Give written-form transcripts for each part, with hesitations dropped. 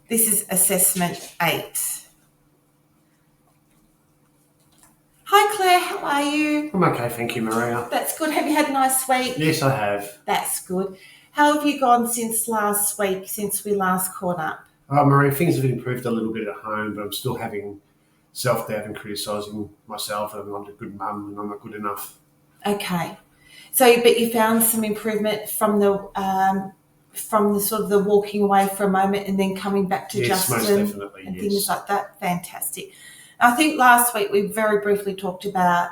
This is assessment 8. Hi Claire, how are you? I'm okay, thank you, Maria. That's good. Have you had a nice week? Yes, I have. That's good. How have you gone since last week, since we last caught up? Maria, things have improved a little bit at home, but I'm still having self-doubt and criticising myself that I'm not a good mum and I'm not good enough. Okay. So, but you found some improvement from the sort of the walking away for a moment and then coming back to Yes, most Justin definitely, and yes. things like that. Fantastic. I think last week we very briefly talked about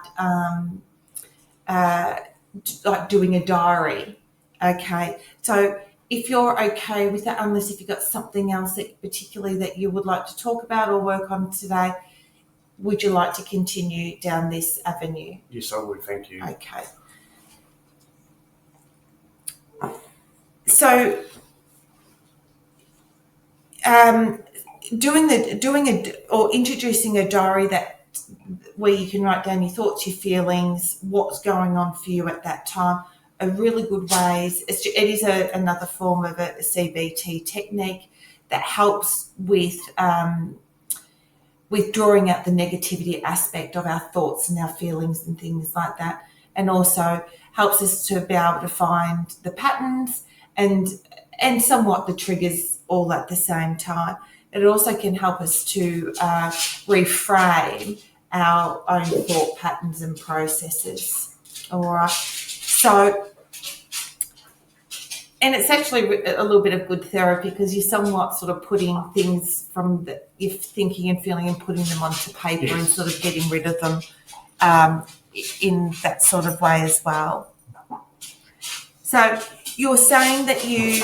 like doing a diary. Okay. So if you're okay with that, unless if you've got something else that particularly that you would like to talk about or work on today, would you like to continue down this avenue? Yes, I would, thank you. Okay. So, introducing a diary where you can write down your thoughts, your feelings, what's going on for you at that time, are really good ways. It is another form of a CBT technique that helps with drawing out the negativity aspect of our thoughts and our feelings and things like that, and also helps us to be able to find the patterns and somewhat the triggers all at the same time. It also can help us to reframe our own thought patterns and processes. All right. So, and it's actually a little bit of good therapy because you're somewhat sort of putting things from your thinking and feeling and putting them onto paper and sort of getting rid of them in that sort of way as well. So you're saying that you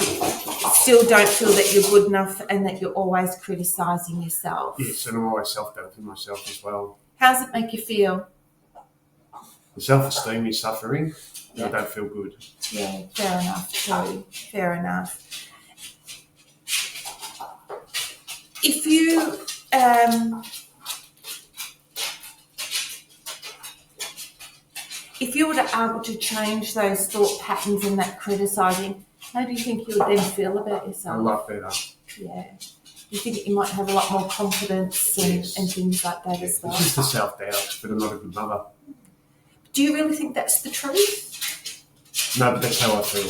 still don't feel that you're good enough and that you're always criticising yourself. Yes, and I'm always self-doubting myself as well. How does it make you feel? The self-esteem is suffering. Yeah. I don't feel good. Yeah, fair enough too. Fair enough. If you were able to change those thought patterns and that criticising, how do you think you would then feel about yourself? A lot better. Yeah. You think you might have a lot more confidence and things like that as well? It's just the self-doubt, but I'm not a good mother. Do you really think that's the truth? No, but that's how I feel.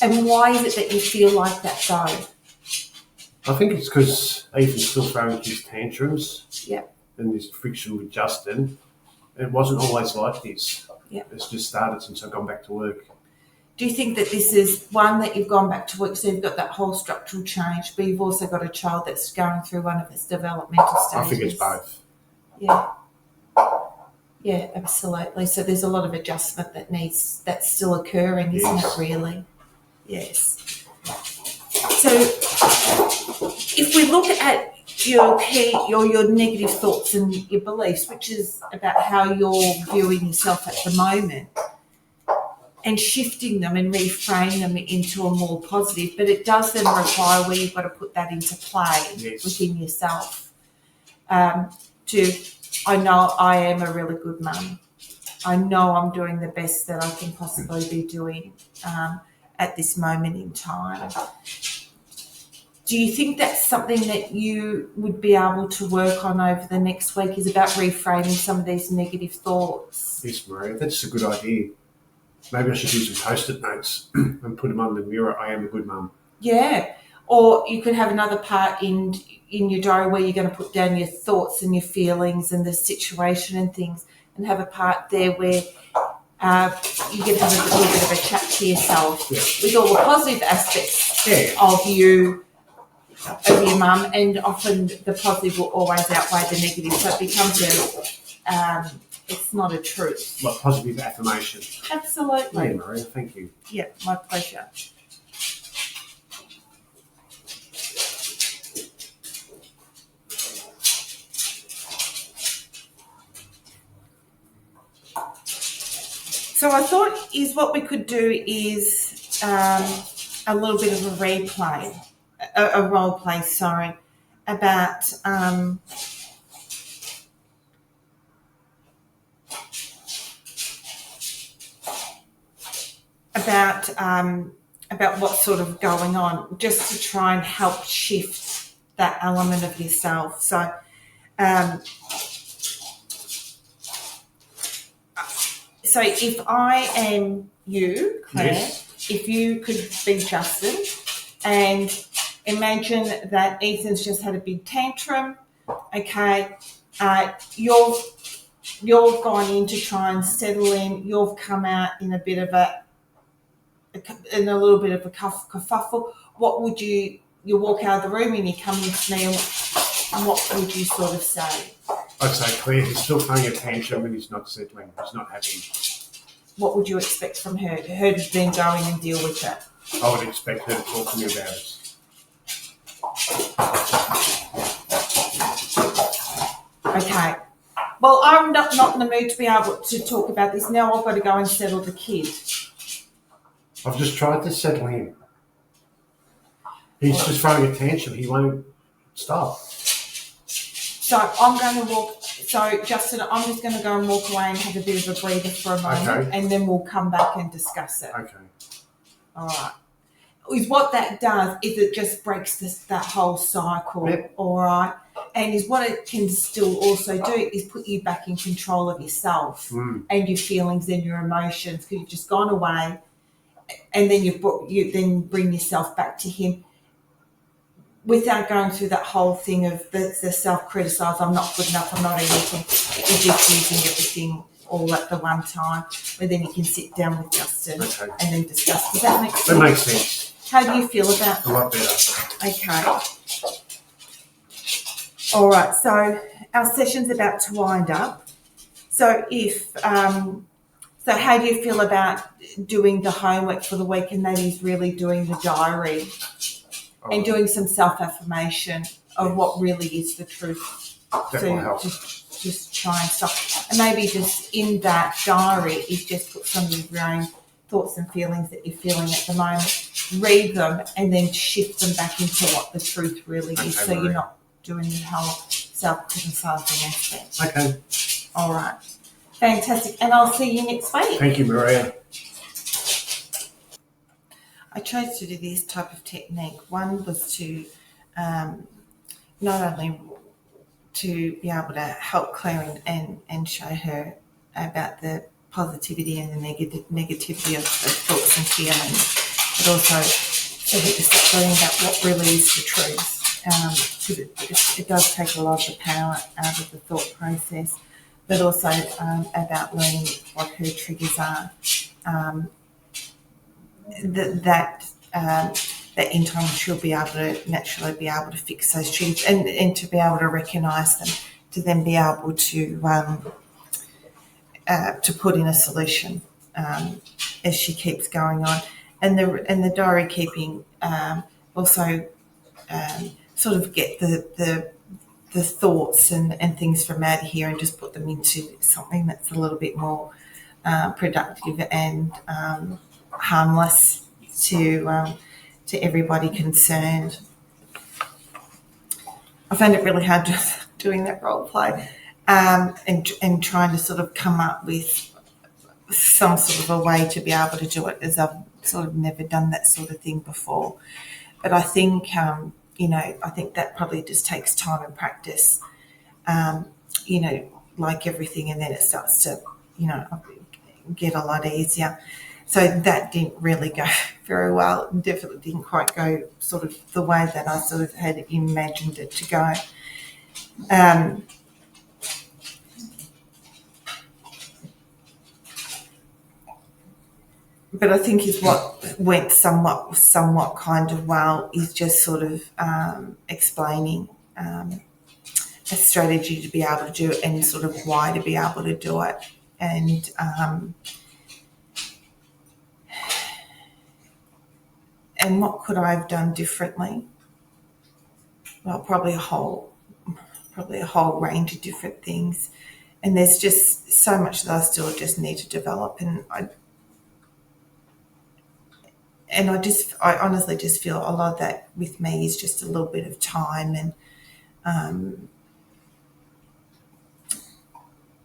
And why is it that you feel like that though? I think it's because Ethan's still throwing his tantrums. Yeah. And this friction with Justin. It wasn't always like this. Yeah. It's just started since I've gone back to work. Do you think that this is one that you've gone back to work, so you've got that whole structural change, but you've also got a child that's going through one of its developmental stages? I think it's both. Yeah. Yeah, absolutely. So there's a lot of adjustment that's still occurring, isn't it, really? Yes. So if we look at your negative thoughts and your beliefs, which is about how you're viewing yourself at the moment, and shifting them and reframe them into a more positive, but it does then require where you've got to put that into play within yourself. I know I am a really good mum. I know I'm doing the best that I can possibly be doing at this moment in time. Do you think that's something that you would be able to work on over the next week, is about reframing some of these negative thoughts? Yes, Maria, that's a good idea. Maybe I should do some Post-it notes and put them on the mirror. I am a good mum. Yeah. Or you could have another part in your diary where you're going to put down your thoughts and your feelings and the situation and things, and have a part there where you can have a little bit of a chat to yourself with all the positive aspects of you, of your mum, and often the positive will always outweigh the negative. So it becomes it's not a truth. Like positive affirmation. Absolutely. Yeah, Maria, thank you. Yeah, my pleasure. So I thought what we could do is a little bit of a replay, a role play, about about what's sort of going on, just to try and help shift that element of yourself. So so if I am you, Claire, Yes. if you could be Justin, and imagine that Ethan's just had a big tantrum, okay, you've gone in to try and settle him, you've come out in a little bit of a kerfuffle. What would you walk out of the room and you come into me, and what would you sort of say? I'd say, Claire, he's still throwing a tantrum and he's not settling. He's not happy. What would you expect from her? Her to then go in and deal with it? I would expect her to talk to me about it. Okay. Well, I'm not in the mood to be able to talk about this now. I've got to go and settle the kid. I've just tried to settle him. He's just throwing a tantrum. He won't stop. So I'm going to walk. So Justin, I'm just going to go and walk away and have a bit of a breather for a moment, Okay. and then we'll come back and discuss it. Okay. All right. Is what that does is it just breaks that whole cycle. Yep. All right. And is what it can still also do is put you back in control of yourself and your feelings and your emotions, because you've just gone away, and then you then bring yourself back to him without going through that whole thing of the self-criticise, I'm not good enough, I'm not anything, you're just using everything all at the one time, where then you can sit down with Justin and then discuss. Does that make sense? That makes sense. How do you feel about that? A lot better. Okay. All right, so our session's about to wind up. So so how do you feel about doing the homework for the week, and that is really doing the diary and doing some self-affirmation of what really is the truth? That will help. Just try and stop. And maybe just in that diary is just put some of your own thoughts and feelings that you're feeling at the moment. Read them and then shift them back into what the truth really is, so you're not doing the whole self-criticising aspect. Okay. All right. Fantastic. And I'll see you next week. Thank you, Maria. I chose to do this type of technique. One was to not only to be able to help Claire and show her about the positivity and the negativity of thoughts and feelings, but also for her to start learning about what really is the truth. Because it does take a lot of the power out of the thought process, but also about learning what her triggers are. That in time she'll be able to naturally be able to fix those triggers and to be able to recognise them, to then be able to put in a solution as she keeps going on. And the diary keeping also sort of get the thoughts and things from out of here and just put them into something that's a little bit more productive and harmless to everybody concerned. I found it really hard just doing that role play and trying to sort of come up with some sort of a way to be able to do it, as I've sort of never done that sort of thing before. But I think, I think that probably just takes time and practice, like everything, and then it starts to, get a lot easier. So that didn't really go very well. It definitely didn't quite go sort of the way that I sort of had imagined it to go. But I think is what went somewhat kind of well is just sort of explaining a strategy to be able to do it and sort of why to be able to do it. And what could I have done differently? Well, probably a whole range of different things. And there's just so much that I still just need to develop. And I honestly just feel a lot of that with me is just a little bit of time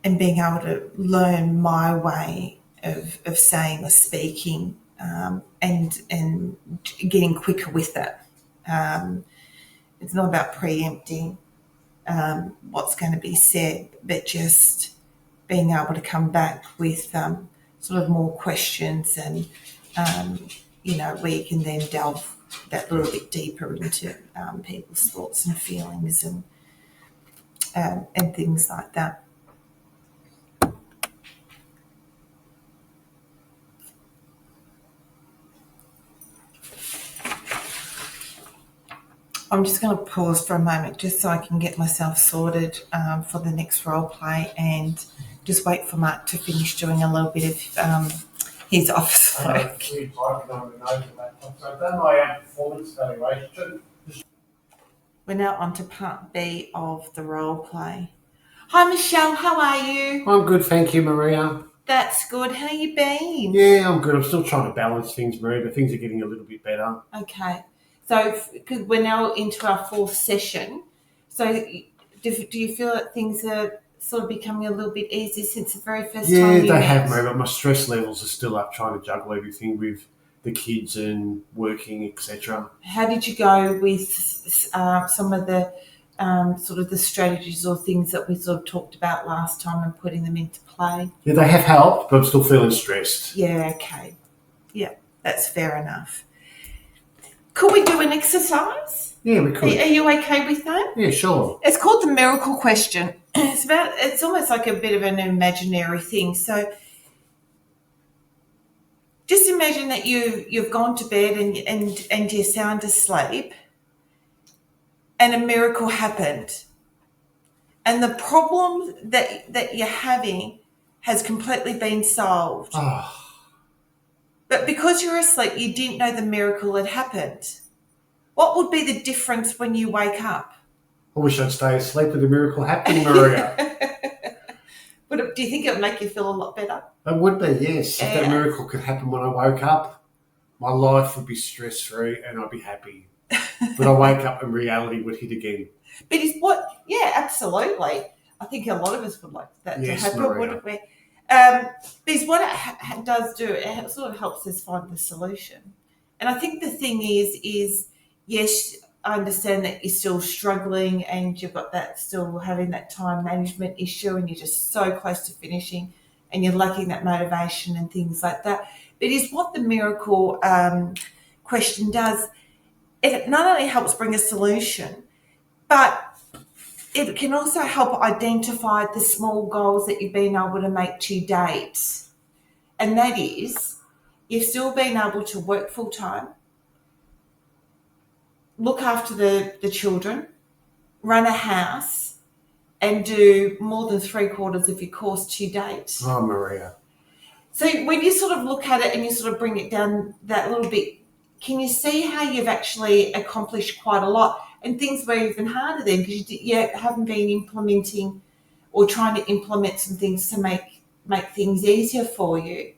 and being able to learn my way of saying or speaking and getting quicker with it. It's not about preempting what's going to be said, but just being able to come back with sort of more questions and, where you can then delve that little bit deeper into people's thoughts and feelings and things like that. I'm just going to pause for a moment just so I can get myself sorted for the next role play and just wait for Mark to finish doing a little bit of his office work. We're now on to part B of the role play. Hi Michelle, how are you? I'm good, thank you, Maria. That's good. How you been? Yeah, I'm good. I'm still trying to balance things, Maria, but things are getting a little bit better. Okay. So because we're now into our fourth session, so do you feel that things are sort of becoming a little bit easier since the very first time you met? Yeah, they have, Maria, but my stress levels are still up trying to juggle everything with the kids and working, etc. How did you go with some of the sort of the strategies or things that we sort of talked about last time and putting them into play? Yeah, they have helped, but I'm still feeling stressed. Yeah, okay. Yeah, that's fair enough. Could we do an exercise? Yeah, we could. Are you okay with that? Yeah, sure. It's called the miracle question. It's almost like a bit of an imaginary thing. So just imagine that you've gone to bed and you're sound asleep and a miracle happened. And the problem that you're having has completely been solved. Oh. But because you're asleep, you didn't know the miracle had happened. What would be the difference when you wake up? I wish I'd stay asleep with the miracle happening, Maria. Do you think it would make you feel a lot better? It would be, yes. If that miracle could happen when I woke up, my life would be stress-free and I'd be happy. But I wake up and reality would hit again. But yeah, absolutely. I think a lot of us would like that to happen, Maria. wouldn't we? Because what it does do, it sort of helps us find the solution. And I think the thing is yes, I understand that you're still struggling and you've got that still having that time management issue and you're just so close to finishing and you're lacking that motivation and things like that. But is what the miracle question does, it not only helps bring a solution, but it can also help identify the small goals that you've been able to make to date. And that is, you've still been able to work full time, look after the children, run a house, and do more than 3/4 of your course to date. Oh, Maria. So when you sort of look at it and you sort of bring it down that little bit, can you see how you've actually accomplished quite a lot? And things were even harder then because you haven't been implementing or trying to implement some things to make things easier for you.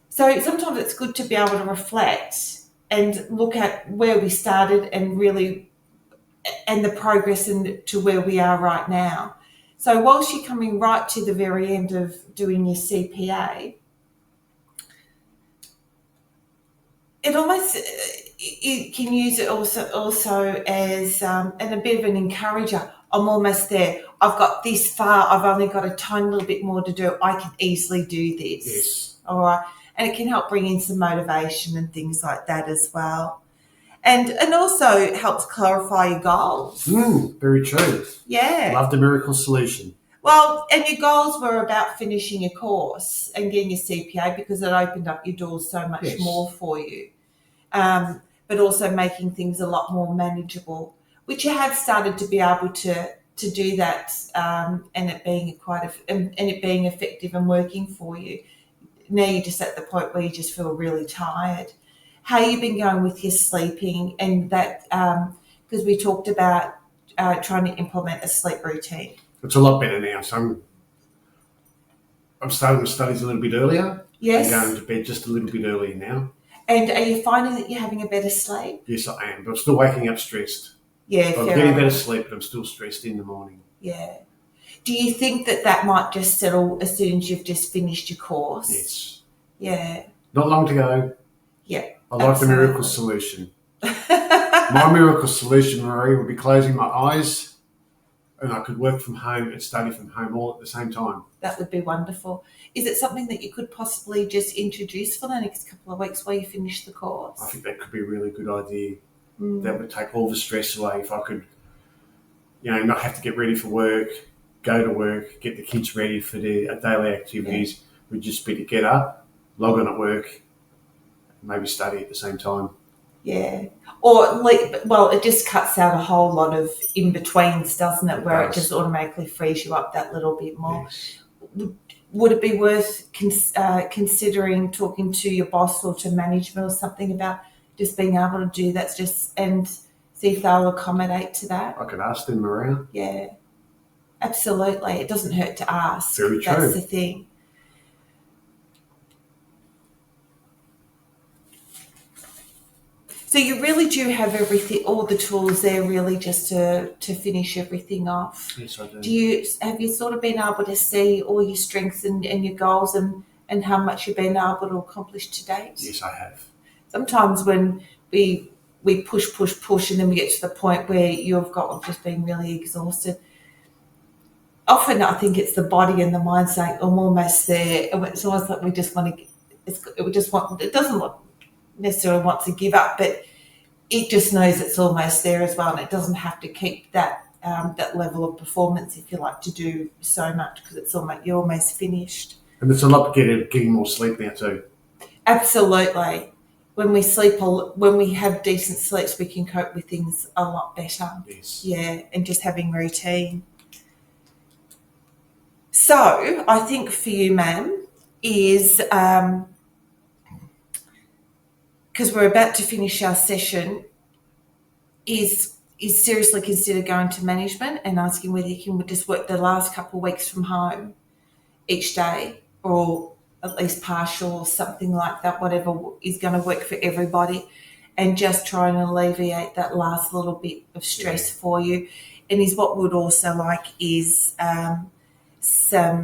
So sometimes it's good to be able to reflect and look at where we started and the progress to where we are right now. So whilst you're coming right to the very end of doing your CPA, it almost you can use it also as and a bit of an encourager. I'm almost there. I've got this far. I've only got a tiny little bit more to do. I can easily do this. Yes. All right. And it can help bring in some motivation and things like that as well. And also helps clarify your goals. Very true. Yeah. Love the miracle solution. Well, and your goals were about finishing your course and getting your CPA because it opened up your doors so much more for you. But also making things a lot more manageable, which you have started to be able to do that, and it being it being effective and working for you. Now you're just at the point where you just feel really tired. How you been going with your sleeping and that? Because we talked about trying to implement a sleep routine. It's a lot better now. So I'm starting my studies a little bit earlier. Yes. I'm going to bed just a little bit earlier now. And are you finding that you're having a better sleep? Yes, I am. But I'm still waking up stressed. Yeah, I'm getting better sleep, but I'm still stressed in the morning. Yeah. Do you think that might just settle as soon as you've just finished your course? Yes. Yeah. Not long to go. Yeah. I like the miracle solution. My miracle solution, Marie, would be closing my eyes and I could work from home and study from home all at the same time. That would be wonderful. Is it something that you could possibly just introduce for the next couple of weeks while you finish the course? I think that could be a really good idea. That would take all the stress away if I could, not have to get ready for work, go to work, get the kids ready for their daily activities. Yeah. Would just be to get up, log on at work, maybe study at the same time. Yeah. Or, well, it just cuts out a whole lot of in-betweens, doesn't it, where it just automatically frees you up that little bit more. Yes. Would it be worth considering talking to your boss or to management or something about just being able to do that and see if they'll accommodate to that? I could ask them, Maria. Yeah, absolutely. It doesn't hurt to ask. Very true. That's the thing. So you really do have everything, all the tools there, really, just to finish everything off. Yes, I do. Have you sort of been able to see all your strengths and your goals and how much you've been able to accomplish to date? Yes, I have. Sometimes when we push, and then we get to the point where you've just been really exhausted. Often I think it's the body and the mind saying, I'm almost there. It's almost like we just want to, it doesn't necessarily want to give up, but it just knows it's almost there as well, and it doesn't have to keep that level of performance, if you like, to do so much, because you're almost finished. And it's a lot getting more sleep now too. Absolutely. When we have decent sleeps, we can cope with things a lot better. Yes. Yeah, and just having routine. So I think for you, ma'am, is because we're about to finish our session, is seriously consider going to management and asking whether you can just work the last couple of weeks from home each day, or at least partial or something like that, whatever is going to work for everybody, and just try and alleviate that last little bit of stress for you. And what we'd also like is some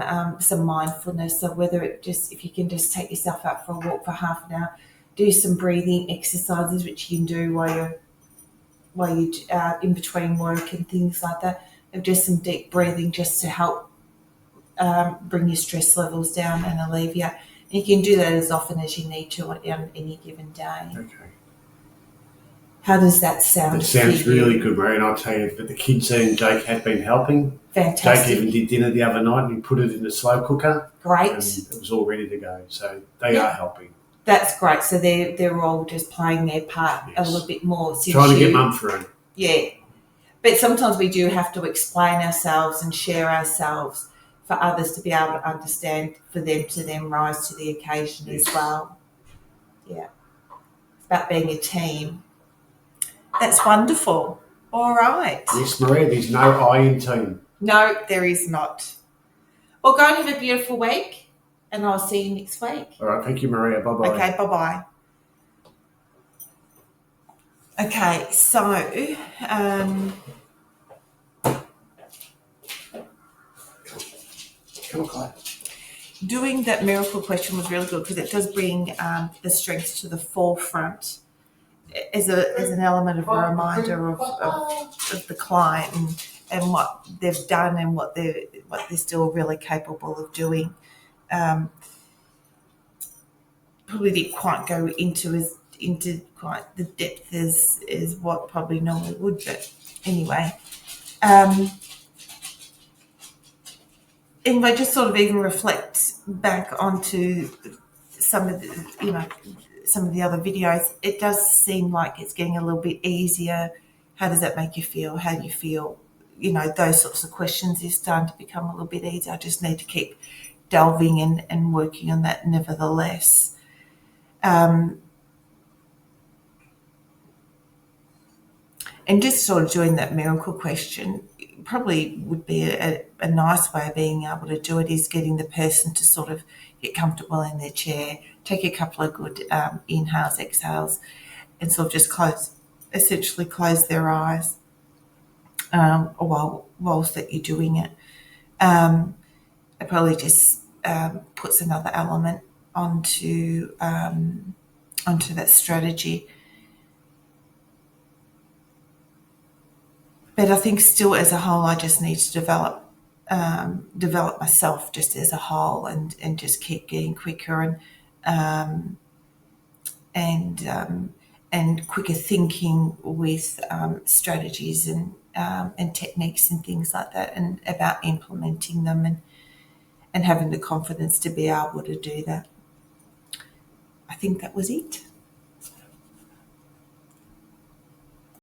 mindfulness. So if you can just take yourself out for a walk for half an hour, do some breathing exercises, which you can do while you in between work and things like that. Of just some deep breathing, just to help bring your stress levels down and alleviate. And you can do that as often as you need to on any given day. Okay. How does that sound? It sounds really good, Mary. And I'll tell you that the kids and Jake have been helping. Fantastic. Jake even did dinner the other night and he put it in the slow cooker. Great. And it was all ready to go. So they are helping. That's great. So they're all just playing their part a little bit more. Trying to get mum through. Yeah. But sometimes we do have to explain ourselves and share ourselves for others to be able to understand, for them to then rise to the occasion as well. Yeah. It's about being a team. That's wonderful. All right. Yes, Maria, there's no I in team. No, there is not. Well, go and have a beautiful week. And I'll see you next week. All right. Thank you, Maria. Bye-bye. Okay, bye-bye. Okay, so Come on, Claire. Doing that miracle question was really good, because it does bring the strengths to the forefront as an element of a reminder of the client and what they've done and what they're still really capable of doing. Probably didn't quite go into quite the depth as what probably normally would, but anyway. Anyway, just sort of even reflect back onto some of the other videos. It does seem like it's getting a little bit easier. How does that make you feel? How do you feel? Those sorts of questions is starting to become a little bit easier. I just need to keep delving and working on that nevertheless. And just sort of doing that miracle question probably would be a nice way of being able to do it, is getting the person to sort of get comfortable in their chair, take a couple of good inhales, exhales, and sort of just essentially close their eyes whilst that you're doing it. It probably just puts another element onto that strategy. But I think still as a whole, I just need to develop myself just as a whole, and just keep getting quicker and quicker thinking with strategies and techniques and things like that, and about implementing them and having the confidence to be able to do that. I think that was it.